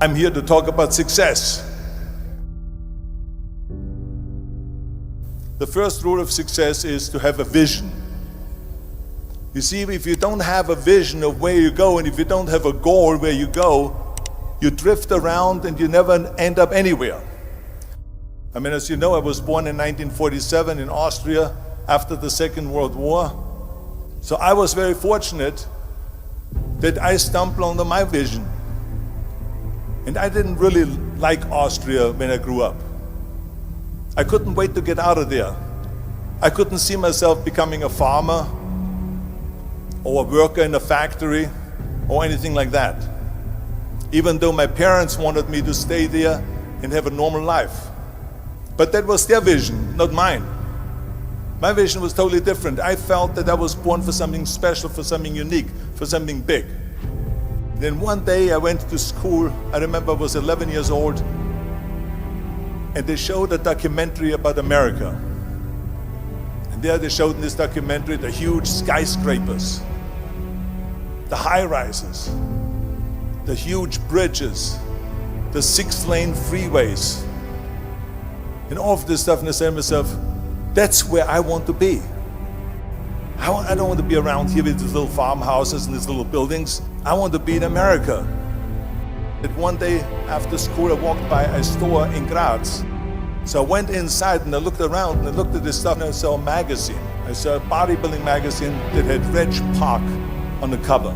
I'm here to talk about success. The first rule of success is to have a vision. You see, if you don't have a vision of where you go, and if you don't have a goal where you go, you drift around and you never end up anywhere. I mean, as you know, I was born in 1947 in Austria after the Second World War. So I was very fortunate that I stumbled onto my vision. And I didn't really like Austria when I grew up. I couldn't wait to get out of there. I couldn't see myself becoming a farmer or a worker in a factory or anything like that, even though my parents wanted me to stay there and have a normal life. But that was their vision, not mine. My vision was totally different. I felt that I was born for something special, for something unique, for something big. Then one day I went to school. I remember I was 11 years old, and they showed a documentary about America. And there they showed in this documentary the huge skyscrapers, the high-rises, the huge bridges, the 6-lane freeways, and all of this stuff. And I said to myself, that's where I want to be. I don't want to be around here with these little farmhouses and these little buildings. I want to be in America. And one day after school, I walked by a store in Graz. So I went inside and I looked around and I looked at this stuff, and I saw a magazine. I saw a bodybuilding magazine that had Reg Park on the cover.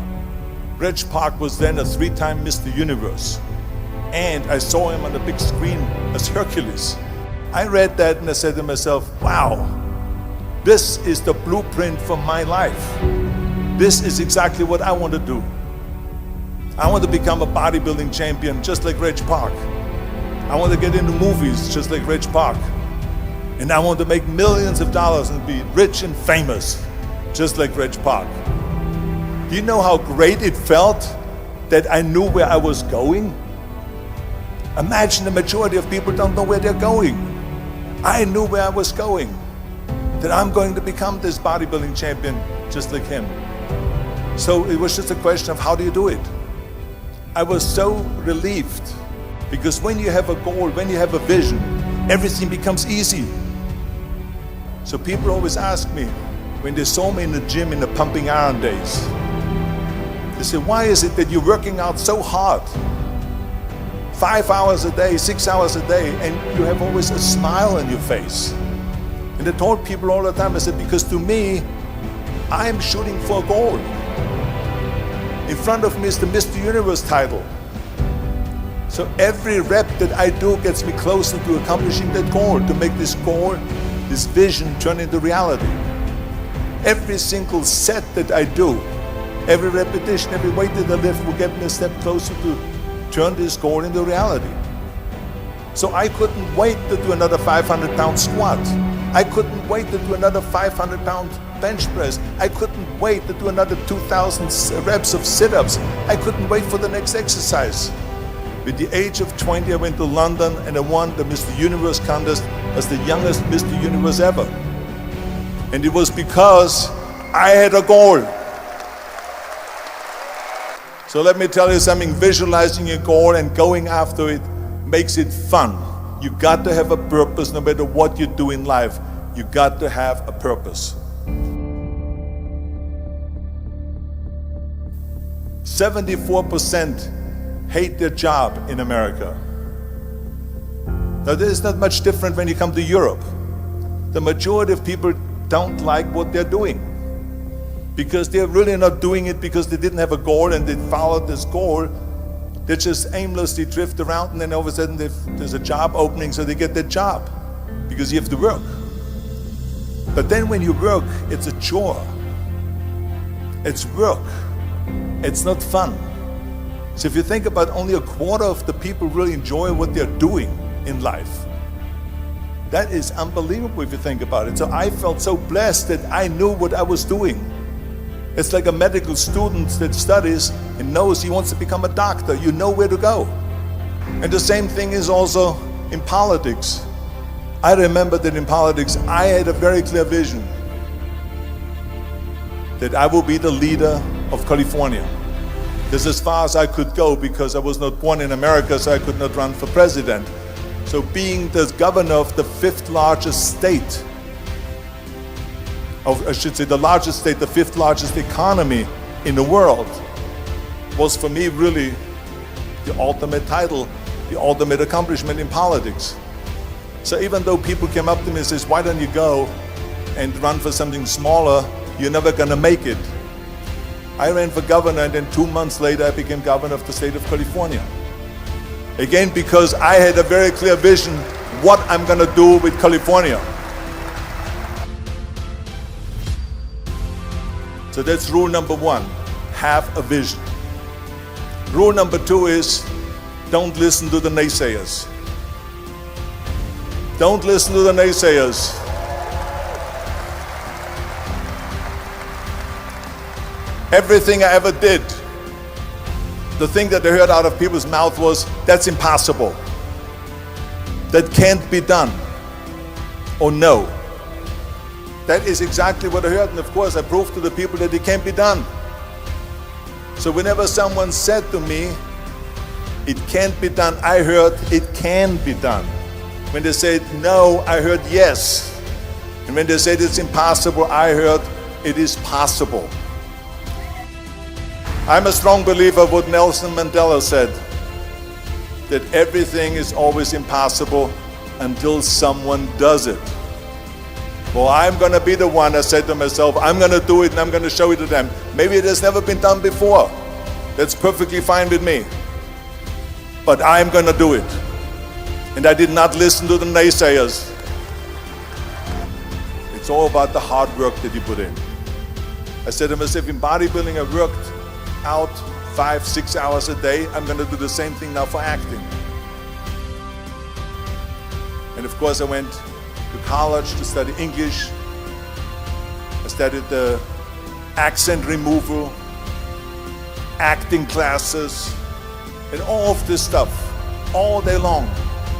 Reg Park was then a 3-time Mr. Universe. And I saw him on the big screen as Hercules. I read that and I said to myself, wow, this is the blueprint for my life. This is exactly what I want to do. I want to become a bodybuilding champion just like Reg Park. I want to get into movies just like Reg Park. And I want to make millions of dollars and be rich and famous just like Reg Park. Do you know how great it felt that I knew where I was going? Imagine the majority of people don't know where they're going. I knew where I was going, that I'm going to become this bodybuilding champion just like him. So it was just a question of how do you do it? I was so relieved, because when you have a goal, when you have a vision, everything becomes easy. So people always ask me, when they saw me in the gym in the pumping iron days, they say, why is it that you're working out so hard? 5 hours a day, 6 hours a day, and you have always a smile on your face. And I told people all the time, I said, because to me, I'm shooting for a goal. In front of me is the Mr. Universe title. So every rep that I do gets me closer to accomplishing that goal, to make this goal, this vision turn into reality. Every single set that I do, every repetition, every weight that I lift will get me a step closer to turn this goal into reality. So I couldn't wait to do another 500-pound squat. I couldn't wait to do another 500-pound bench press. I couldn't wait to do another 2,000 reps of sit-ups. I couldn't wait for the next exercise. With the age of 20, I went to London and I won the Mr. Universe contest as the youngest Mr. Universe ever. And it was because I had a goal. So let me tell you something, visualizing a goal and going after it makes it fun. You got to have a purpose no matter what you do in life. You got to have a purpose. 74% hate their job in America. Now this is not much different when you come to Europe. The majority of people don't like what they're doing, because they're really not doing it because they didn't have a goal and they followed this goal. They just aimlessly drift around, and then all of a sudden there's a job opening, so they get that job because you have to work. But then when you work, it's a chore. It's work. It's not fun. So if you think about, only a quarter of the people really enjoy what they're doing in life. That is unbelievable if you think about it. So I felt so blessed that I knew what I was doing. It's like a medical student that studies and knows he wants to become a doctor. You know where to go. And the same thing is also in politics. I remember that in politics, I had a very clear vision that I will be the leader of California. This is as far as I could go because I was not born in America, so I could not run for president. So being the governor of the fifth largest state, I should say the largest state, the fifth largest economy in the world, was for me really the ultimate title, the ultimate accomplishment in politics. So even though people came up to me and says, why don't you go and run for something smaller, you're never gonna make it. I ran for governor, and then 2 months later I became governor of the state of California. Again, because I had a very clear vision what I'm gonna do with California. So that's rule number one, have a vision. Rule number two is, don't listen to the naysayers. Don't listen to the naysayers. Everything I ever did, the thing that I heard out of people's mouth was, that's impossible. That can't be done. Or no. That is exactly what I heard, and of course I proved to the people that it can't be done. So whenever someone said to me, it can't be done, I heard, it can be done. When they said no, I heard yes. And when they said it's impossible, I heard it is possible. I'm a strong believer of what Nelson Mandela said, that everything is always impossible until someone does it. Well, I'm gonna be the one, I said to myself, I'm gonna do it and I'm gonna show it to them. Maybe it has never been done before. That's perfectly fine with me. But I'm gonna do it. And I did not listen to the naysayers. It's all about the hard work that you put in. I said to myself, in bodybuilding I worked out 5-6 hours a day. I'm going to do the same thing now for acting. And of course I went to college to study English. I studied the accent removal, acting classes, and all of this stuff all day long.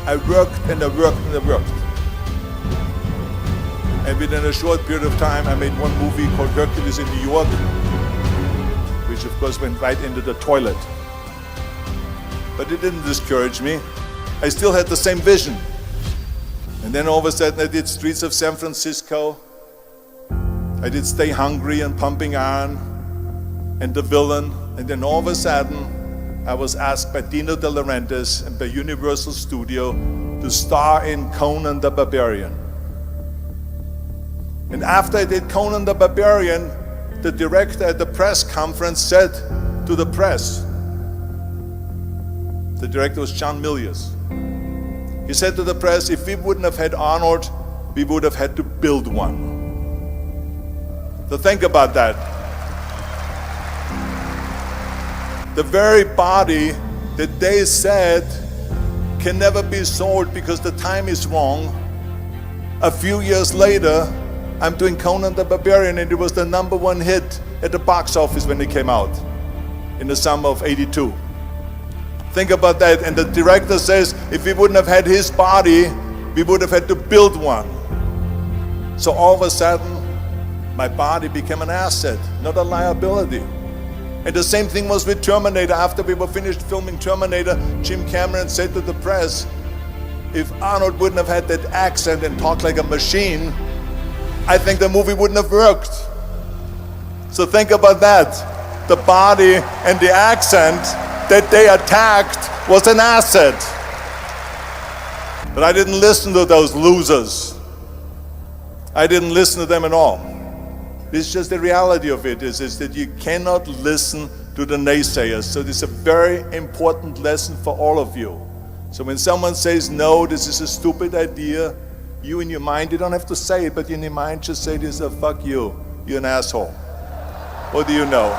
I worked and I worked and I worked. And within a short period of time I made one movie called Hercules in New York, which of course went right into the toilet. But it didn't discourage me. I still had the same vision. And then all of a sudden I did Streets of San Francisco. I did Stay Hungry and Pumping Iron and The Villain. And then all of a sudden I was asked by Dino De Laurentiis and by Universal Studio to star in Conan the Barbarian. And after I did Conan the Barbarian, the director at the press conference said to the press, the director was John Milius, he said to the press, if we wouldn't have had Arnold, we would have had to build one. So think about that. The very body that they said can never be sold because the time is wrong, a few years later, I'm doing Conan the Barbarian, and it was the #1 hit at the box office when it came out in the summer of '82. Think about that. And the director says, if we wouldn't have had his body, we would have had to build one. So all of a sudden, my body became an asset, not a liability. And the same thing was with Terminator. After we were finished filming Terminator, Jim Cameron said to the press, if Arnold wouldn't have had that accent and talked like a machine, I think the movie wouldn't have worked. So think about that. The body and the accent that they attacked was an asset. But I didn't listen to those losers. I didn't listen to them at all. It's just the reality of it is that you cannot listen to the naysayers. So this is a very important lesson for all of you. So when someone says, no, this is a stupid idea, you in your mind, you don't have to say it, but in your mind just say this, fuck you, you're an asshole. What do you know?